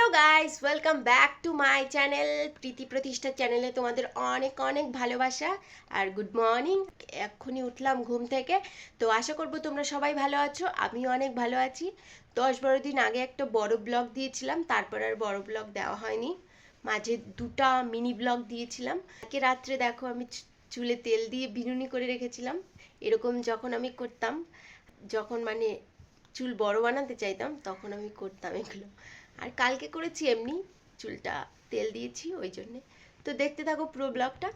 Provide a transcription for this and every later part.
Hello guys, welcome back to my channel Preeti Pratishtha চ্যানেলে তোমাদের অনেক অনেক ভালোবাসা আর গুড মর্নিং। এক্ষুনি উঠলাম ঘুম থেকে, তো আশা করবো তোমরা সবাই ভালো আছো। আমিও অনেক ভালো আছি। 10-12 দিন আগে একটা বড় ব্লগ দিয়েছিলাম, তারপর আর বড় ব্লগ দেওয়া হয়নি। মাঝে দুটা মিনি ব্লগ দিয়েছিলাম। আজকে রাত্রে দেখো আমি চুলে তেল দিয়ে বিনুনি করে রেখেছিলাম। এরকম যখন আমি করতাম, যখন মানে চুল বড় বানাতে চাইতাম তখন আমি করতাম এগুলো। আর কালকে করেছি এমনি, চুলটা তেল দিয়েছি ওই জন্যে। তো দেখতে থাকো পুরো ব্লগটা।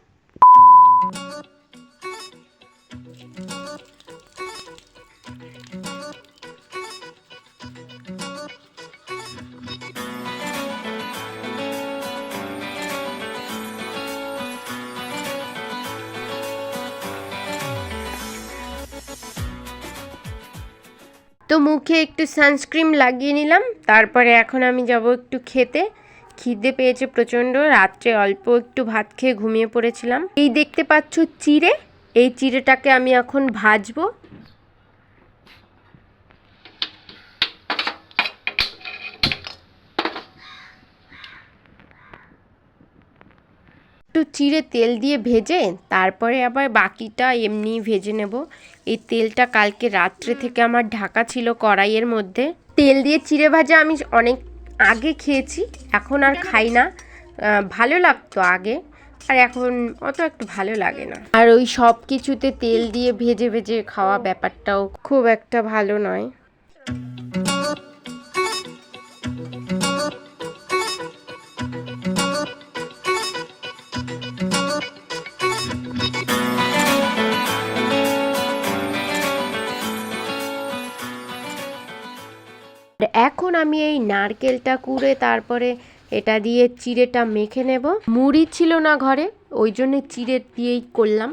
তো মুখে একটু সানস্ক্রিন লাগিয়ে নিলাম, তারপরে এখন আমি যাব একটু খেতে। খিদে পেয়েছে প্রচণ্ড। রাত্রে অল্প একটু ভাত খেয়ে ঘুমিয়ে পড়েছিলাম। এই দেখতে পাচ্ছ চিড়ে, এই চিড়েটাকে আমি এখন ভাজবো। একটু চিড়ে তেল দিয়ে ভেজে তারপরে আবার বাকিটা এমনি ভেজে নেব। এই তেলটা কালকে রাত্রে থেকে আমার ঢাকা ছিল কড়াইয়ের মধ্যে। তেল দিয়ে চিড়ে ভাজা আমি অনেক আগে খেয়েছি, এখন আর খাই না। ভালো লাগতো আগে, আর এখন অত একটু ভালো লাগে না। আর ওই সব কিছুতে তেল দিয়ে ভেজে ভেজে খাওয়া ব্যাপারটাও খুব একটা ভালো নয়। এখন আমি এই নারকেলটা কুড়ে তারপরে এটা দিয়ে চিড়েটা মেখে নেব। মুড়ি ছিল না ঘরে, ওই জন্য চিড়ে দিয়েই করলাম।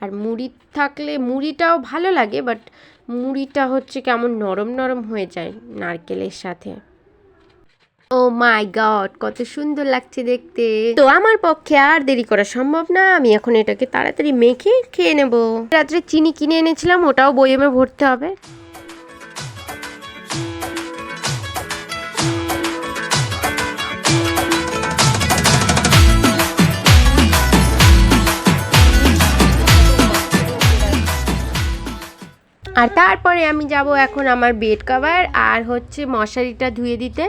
আর মুড়ি থাকলে মুড়িটাও ভালো লাগে, বাট মুড়িটা হচ্ছে কেমন নরম নরম হয়ে যায় নারকেলের সাথে। ও মাই গড, কত সুন্দর লাগছে দেখতে। তো আমার পক্ষে আর দেরি করা সম্ভব না, আমি এখন এটাকে তাড়াতাড়ি মেখে খেয়ে নেব। রাত্রে চিনি কিনে এনেছিলাম, ওটাও বয়মে ভরতে হবে। আর তারপরে আমি যাব এখন আমার বেড কভার আর হচ্ছে মশারিটা ধুয়ে দিতে।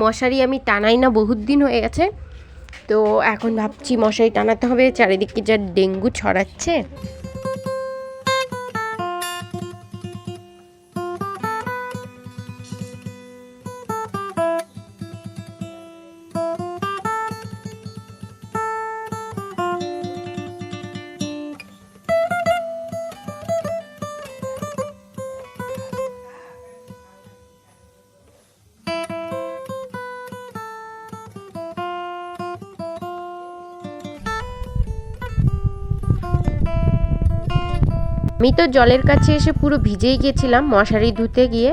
মশারি আমি টানাই না, বহুত দিন হয়ে গেছে। তো এখন ভাবছি মশারি টানাতে হবে, চারিদিকে যা ডেঙ্গু ছড়াচ্ছে। আমি তো জলের কাছে এসে পুরো ভিজেই গেছিলাম মশারি ধুতে গিয়ে।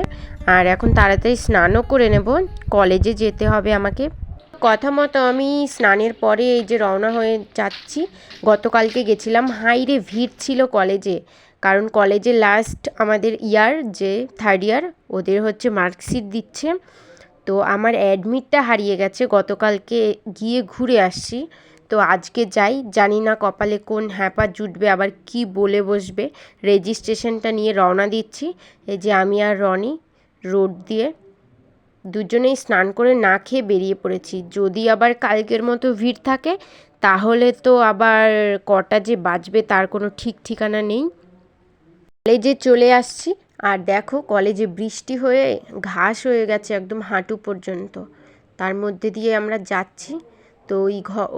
আর এখন তাড়াতাড়ি স্নানও করে নেব, কলেজে যেতে হবে আমাকে। কথা মতো আমি স্নানের পরে এই যে রওনা হয়ে যাচ্ছি। গতকালকে গেছিলাম, হাইরে ভিড় ছিল কলেজে, কারণ কলেজে লাস্ট আমাদের ইয়ার যে থার্ড ইয়ার, ওদের হচ্ছে মার্কশিট দিচ্ছে। তো আমার অ্যাডমিটটা হারিয়ে গেছে, গতকালকে গিয়ে ঘুরে আসছি। তো আজকে যাই, জানি না কপালে কোন হ্যাপা জুটবে, আবার কি বলে বসবে। রেজিস্ট্রেশনটা নিয়ে রওনা দিচ্ছি। এই যে আমি আর রনি রোড দিয়ে দুজনেই স্নান করে না খেয়ে বেরিয়ে পড়েছি। যদি আবার কালকের মতো ভিড় থাকে তাহলে তো আবার কটা যে বাজবে তার কোনো ঠিক ঠিকানা নেই। কলেজে চলে আসছি, আর দেখো কলেজে বৃষ্টি হয়ে ঘাস হয়ে গেছে একদম হাঁটু পর্যন্ত। তার মধ্যে দিয়ে আমরা যাচ্ছি। তো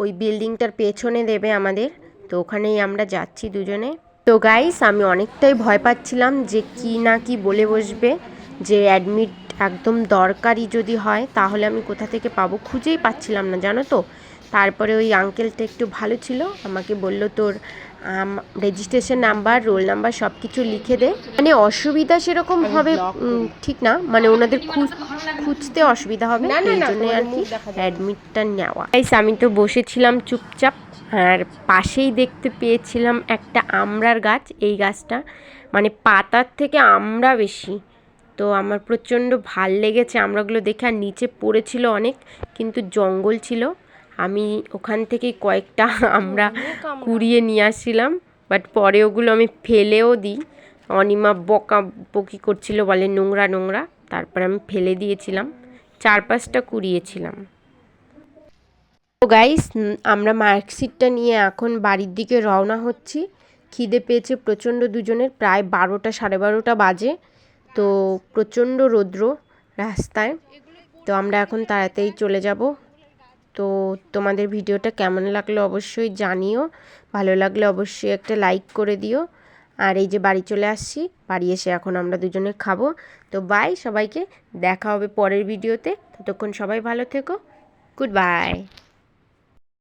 ওই বিল্ডিংটার পেছনে দেবে আমাদের, তো ওখানেই আমরা যাচ্ছি দুজনে। তো গাইস, আমি অনেকটাই ভয় পাচ্ছিলাম যে কি না কি বলে বসবে, যে অ্যাডমিট একদম দরকারি যদি হয় তাহলে আমি কোথা থেকে পাবো, খুঁজেই পাচ্ছিলাম না জানো তো। তারপরে ওই আঙ্কেলটা একটু ভালো ছিল, আমাকে বলল তোর রেজিস্ট্রেশন নাম্বার, রোল নাম্বার সব কিছু লিখে দে। মানে অসুবিধা সেরকম হবে ঠিক না, মানে ওনাদের খুঁজতে অসুবিধা হবে, এই জন্য আর কি অ্যাডমিটটা নেওয়া। আমি তো বসেছিলাম চুপচাপ, আর পাশেই দেখতে পেয়েছিলাম একটা আমড়ার গাছ। এই গাছটা মানে পাতার থেকে আমড়া বেশি, তো আমার প্রচণ্ড ভাল লেগেছে আমড়াগুলো দেখে। আর নিচে পড়েছিল অনেক, কিন্তু জঙ্গল ছিল। আমি ওখান থেকে কয়েকটা আমড়া কুড়িয়ে নিয়ে আসছিলাম, বাট পরে ওগুলো আমি ফেলেও দিই। অনিমা বকা বকি করছিল, বলে নোংরা নোংরা, তারপর আমি ফেলে দিয়েছিলাম। 4-5টা কুড়িয়েছিলাম। তো গাইস, আমরা মার্কশিটটা নিয়ে এখন বাড়ির দিকে রওনা হচ্ছি। খিদে পেয়েছে প্রচণ্ড দুজনের, প্রায় 12টা 12:30 বাজে। তো প্রচণ্ড রৌদ্র রাস্তায়, তো আমরা এখন তাড়াতাড়ি চলে যাব। তো তোমাদের ভিডিওটা কেমন লাগলো অবশ্যই জানিও, ভালো লাগলে অবশ্যই একটা লাইক করে দিও। আর এই যে বাড়ি চলে আসছি, বাড়ি এসে এখন আমরা দুজনে খাবো। তো বাই সবাইকে, দেখা হবে পরের ভিডিওতে। ততক্ষণ সবাই ভালো থেকো, গুড বাই।